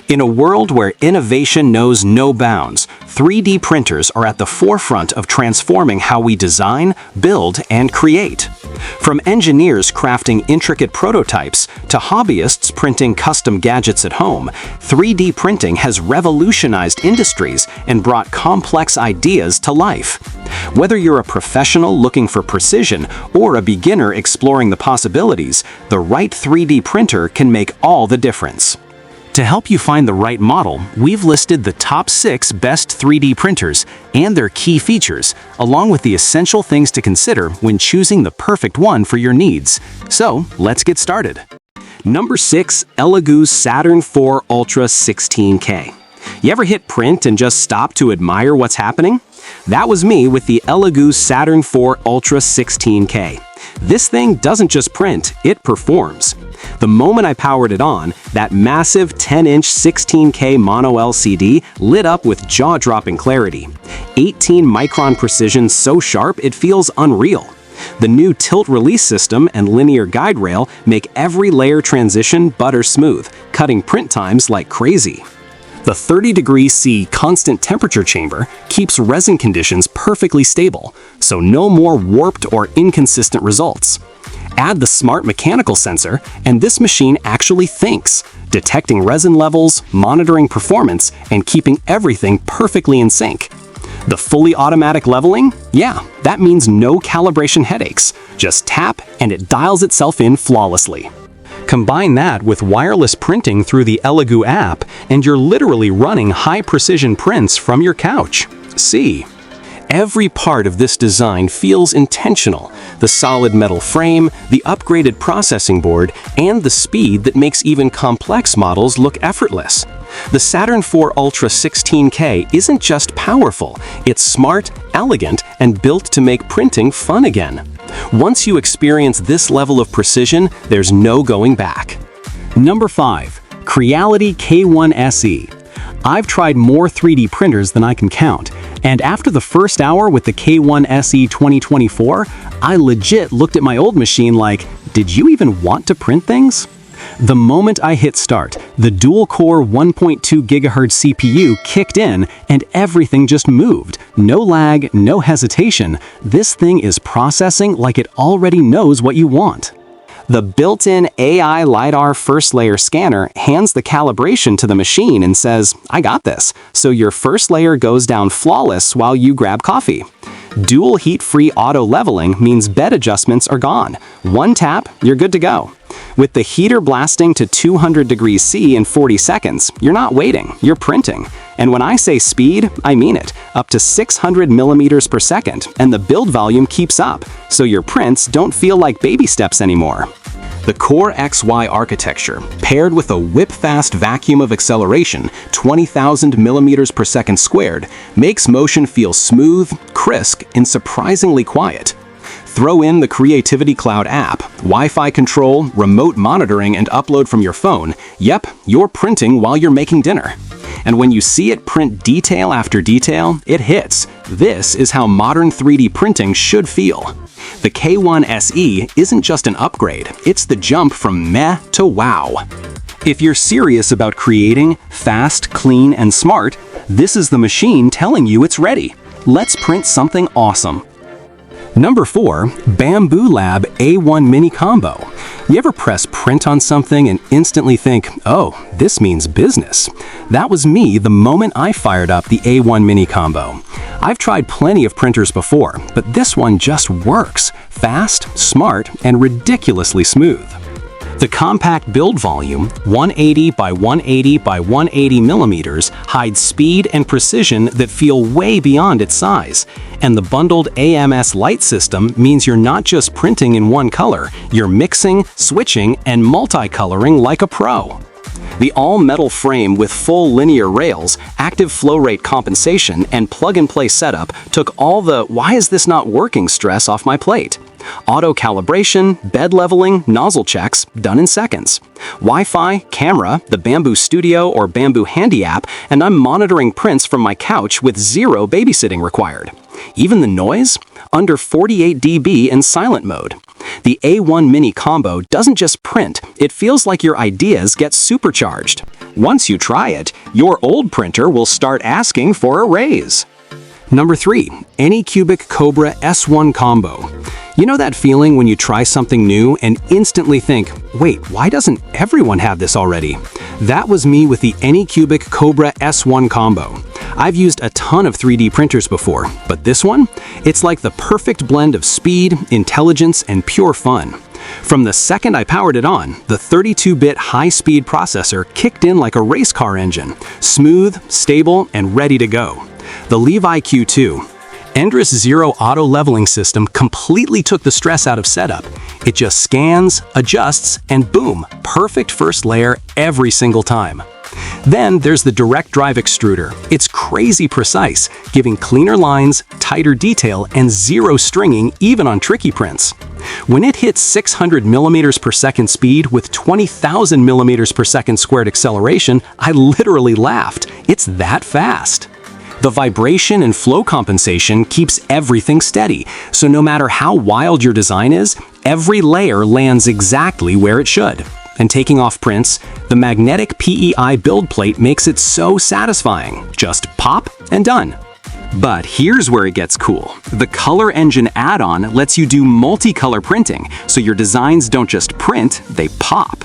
In a world where innovation knows no bounds, 3D printers are at the forefront of transforming how we design, build, and create. From engineers crafting intricate prototypes to hobbyists printing custom gadgets at home, 3D printing has revolutionized industries and brought complex ideas to life. Whether you're a professional looking for precision or a beginner exploring the possibilities, the right 3D printer can make all the difference. To help you find the right model, we've listed the top 6 best 3D printers and their key features, along with the essential things to consider when choosing the perfect one for your needs. So, let's get started. Number 6. Elegoo's Saturn IV Ultra 16K. You ever hit print and just stop to admire what's happening? That was me with the Elegoo's Saturn IV Ultra 16K. This thing doesn't just print, it performs. The moment I powered it on, that massive 10-inch 16K mono LCD lit up with jaw-dropping clarity. 18-micron precision so sharp it feels unreal. The new tilt-release system and linear guide rail make every layer transition butter smooth, cutting print times like crazy. The 30°C constant temperature chamber keeps resin conditions perfectly stable, so no more warped or inconsistent results. Add the smart mechanical sensor, and this machine actually thinks, detecting resin levels, monitoring performance, and keeping everything perfectly in sync. The fully automatic leveling? Yeah, that means no calibration headaches. Just tap, and it dials itself in flawlessly. Combine that with wireless printing through the Elegoo app, and you're literally running high-precision prints from your couch. See? Every part of this design feels intentional. The solid metal frame, the upgraded processing board, and the speed that makes even complex models look effortless. The Saturn IV Ultra 16K isn't just powerful, it's smart, elegant, and built to make printing fun again. Once you experience this level of precision, there's no going back. Number 5. Creality K1 SE. I've tried more 3D printers than I can count, and after the first hour with the K1 SE 2024, I legit looked at my old machine like, did you even want to print things? The moment I hit start, the dual-core 1.2 GHz CPU kicked in and everything just moved. No lag, no hesitation. This thing is processing like it already knows what you want. The built-in AI LiDAR first layer scanner hands the calibration to the machine and says, I got this, so your first layer goes down flawless while you grab coffee. Dual heat-free auto leveling means bed adjustments are gone. One tap, you're good to go. With the heater blasting to 200°C in 40 seconds, you're not waiting, you're printing. And when I say speed, I mean it, up to 600 millimeters per second, and the build volume keeps up, so your prints don't feel like baby steps anymore. The CoreXY architecture, paired with a whip-fast vacuum of acceleration, 20,000 millimeters per second squared, makes motion feel smooth, crisp, and surprisingly quiet. Throw in the Creativity Cloud app, Wi-Fi control, remote monitoring, and upload from your phone. Yep, you're printing while you're making dinner. And when you see it print detail after detail, it hits. This is how modern 3D printing should feel. The K1 SE isn't just an upgrade, it's the jump from meh to wow. If you're serious about creating fast, clean, and smart, this is the machine telling you it's ready. Let's print something awesome. Number 4. Bamboo Lab A1 Mini Combo. You ever press print on something and instantly think, oh, this means business? That was me the moment I fired up the A1 Mini Combo. I've tried plenty of printers before, but this one just works. Fast, smart, and ridiculously smooth. The compact build volume, 180 by 180 by 180 millimeters, hides speed and precision that feel way beyond its size. And the bundled AMS light system means you're not just printing in one color, you're mixing, switching, and multicoloring like a pro. The all-metal frame with full linear rails, active flow rate compensation, and plug-and-play setup took all the "why is this not working" stress off my plate. Auto calibration, bed leveling, nozzle checks, done in seconds. Wi-Fi, camera, the Bamboo Studio or Bamboo Handy app, and I'm monitoring prints from my couch with zero babysitting required. Even the noise? under 48 dB in silent mode. The A1 Mini Combo doesn't just print, it feels like your ideas get supercharged. Once you try it, your old printer will start asking for a raise. Number 3. Anycubic Cobra S1 Combo. You know that feeling when you try something new and instantly think, wait, why doesn't everyone have this already? That was me with the Anycubic Cobra S1 Combo. I've used a ton of 3D printers before, but this one? It's like the perfect blend of speed, intelligence, and pure fun. From the second I powered it on, the 32-bit high-speed processor kicked in like a race car engine, smooth, stable, and ready to go. The Levi Q2. Endress Zero Auto Leveling System completely took the stress out of setup. It just scans, adjusts, and boom, perfect first layer every single time. Then there's the Direct Drive Extruder. It's crazy precise, giving cleaner lines, tighter detail, and zero stringing even on tricky prints. When it hits 600 millimeters per second speed with 20,000 millimeters per second squared acceleration, I literally laughed. It's that fast. The vibration and flow compensation keeps everything steady, so no matter how wild your design is, every layer lands exactly where it should. And taking off prints, the magnetic PEI build plate makes it so satisfying. Just pop and done. But here's where it gets cool. The Color Engine add-on lets you do multicolor printing, so your designs don't just print, they pop.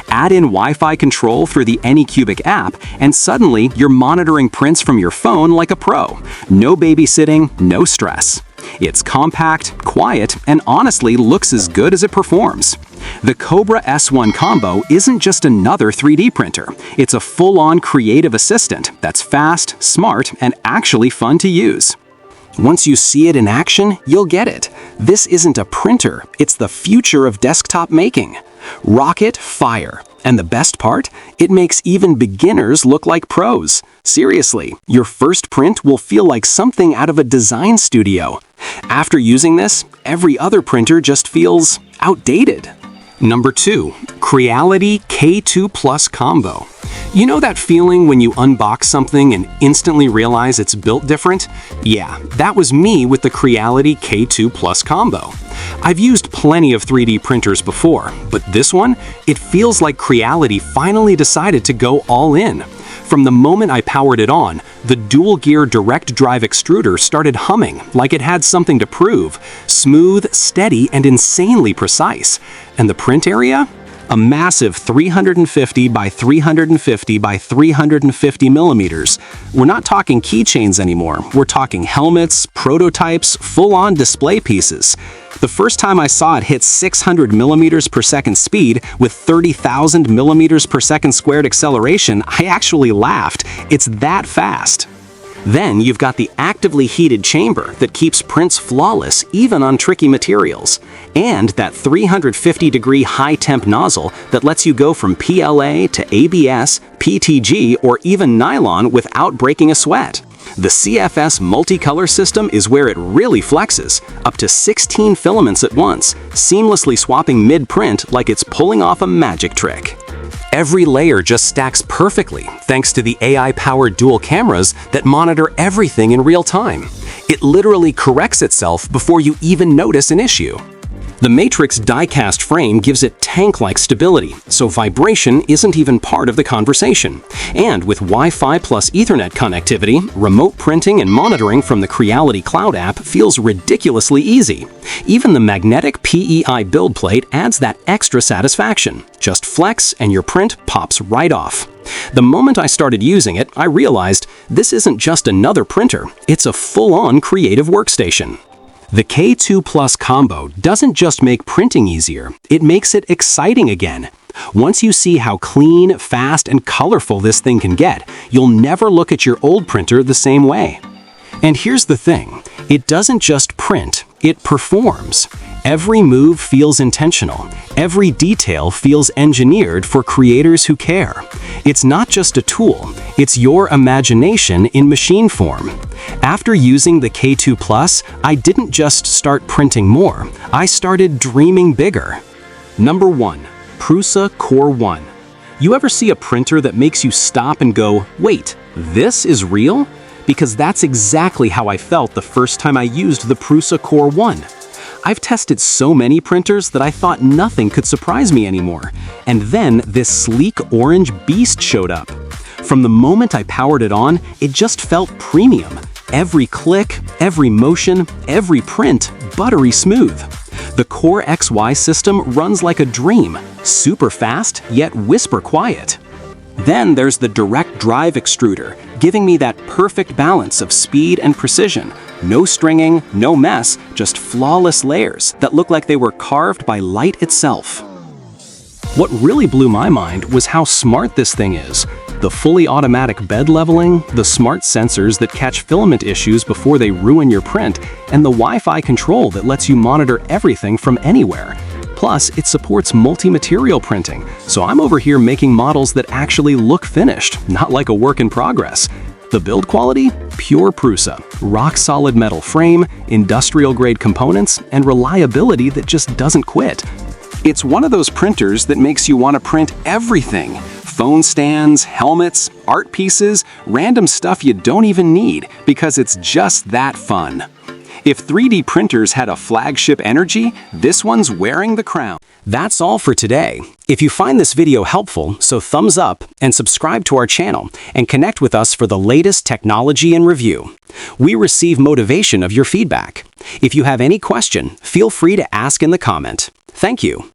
Add in Wi-Fi control through the Anycubic app, and suddenly you're monitoring prints from your phone like a pro. No babysitting, no stress. It's compact, quiet, and honestly looks as good as it performs. The Cobra S1 Combo isn't just another 3D printer. It's a full-on creative assistant that's fast, smart, and actually fun to use. Once you see it in action, you'll get it. This isn't a printer, it's the future of desktop making. Rocket fire. And the best part? It makes even beginners look like pros. Seriously, your first print will feel like something out of a design studio. After using this, every other printer just feels outdated. Number 2. Creality K2 Plus Combo. You know that feeling when you unbox something and instantly realize it's built different? Yeah, that was me with the Creality K2 Plus Combo. I've used plenty of 3D printers before, but this one, it feels like Creality finally decided to go all in. From the moment I powered it on, the dual-gear direct drive extruder started humming like it had something to prove. Smooth, steady, and insanely precise. And the print area? A massive 350 by 350 by 350 millimeters. We're not talking keychains anymore. We're talking helmets, prototypes, full-on display pieces. The first time I saw it hit 600 millimeters per second speed with 30,000 millimeters per second squared acceleration, I actually laughed. It's that fast. Then you've got the actively heated chamber that keeps prints flawless even on tricky materials, and that 350-degree high-temp nozzle that lets you go from PLA to ABS, PTG, or even nylon without breaking a sweat. The CFS multicolor system is where it really flexes, up to 16 filaments at once, seamlessly swapping mid-print like it's pulling off a magic trick. Every layer just stacks perfectly thanks to the AI-powered dual cameras that monitor everything in real time. It literally corrects itself before you even notice an issue. The Matrix die-cast frame gives it tank-like stability, so vibration isn't even part of the conversation. And with Wi-Fi plus Ethernet connectivity, remote printing and monitoring from the Creality Cloud app feels ridiculously easy. Even the magnetic PEI build plate adds that extra satisfaction. Just flex and your print pops right off. The moment I started using it, I realized this isn't just another printer, it's a full-on creative workstation. The K2 Plus Combo doesn't just make printing easier, it makes it exciting again. Once you see how clean, fast, and colorful this thing can get, you'll never look at your old printer the same way. And here's the thing, it doesn't just print, it performs. Every move feels intentional. Every detail feels engineered for creators who care. It's not just a tool, it's your imagination in machine form. After using the K2 Plus, I didn't just start printing more, I started dreaming bigger. Number 1. Prusa Core 1. You ever see a printer that makes you stop and go, wait, this is real? because that's exactly how I felt the first time I used the Prusa Core 1. I've tested so many printers that I thought nothing could surprise me anymore. And then this sleek orange beast showed up. From the moment I powered it on, it just felt premium. Every click, every motion, every print, buttery smooth. The CoreXY system runs like a dream, super fast, yet whisper quiet. Then there's the direct drive extruder, giving me that perfect balance of speed and precision. No stringing, no mess, just flawless layers that look like they were carved by light itself. What really blew my mind was how smart this thing is. The fully automatic bed leveling, the smart sensors that catch filament issues before they ruin your print, and the Wi-Fi control that lets you monitor everything from anywhere. Plus, it supports multi-material printing, so I'm over here making models that actually look finished, not like a work in progress. The build quality? Pure Prusa. Rock-solid metal frame, industrial-grade components, and reliability that just doesn't quit. It's one of those printers that makes you want to print everything. Phone stands, helmets, art pieces, random stuff you don't even need, because it's just that fun. If 3D printers had a flagship energy, this one's wearing the crown. That's all for today. If you find this video helpful, so thumbs up and subscribe to our channel and connect with us for the latest technology and review. We receive motivation of your feedback. If you have any question, feel free to ask in the comment. Thank you.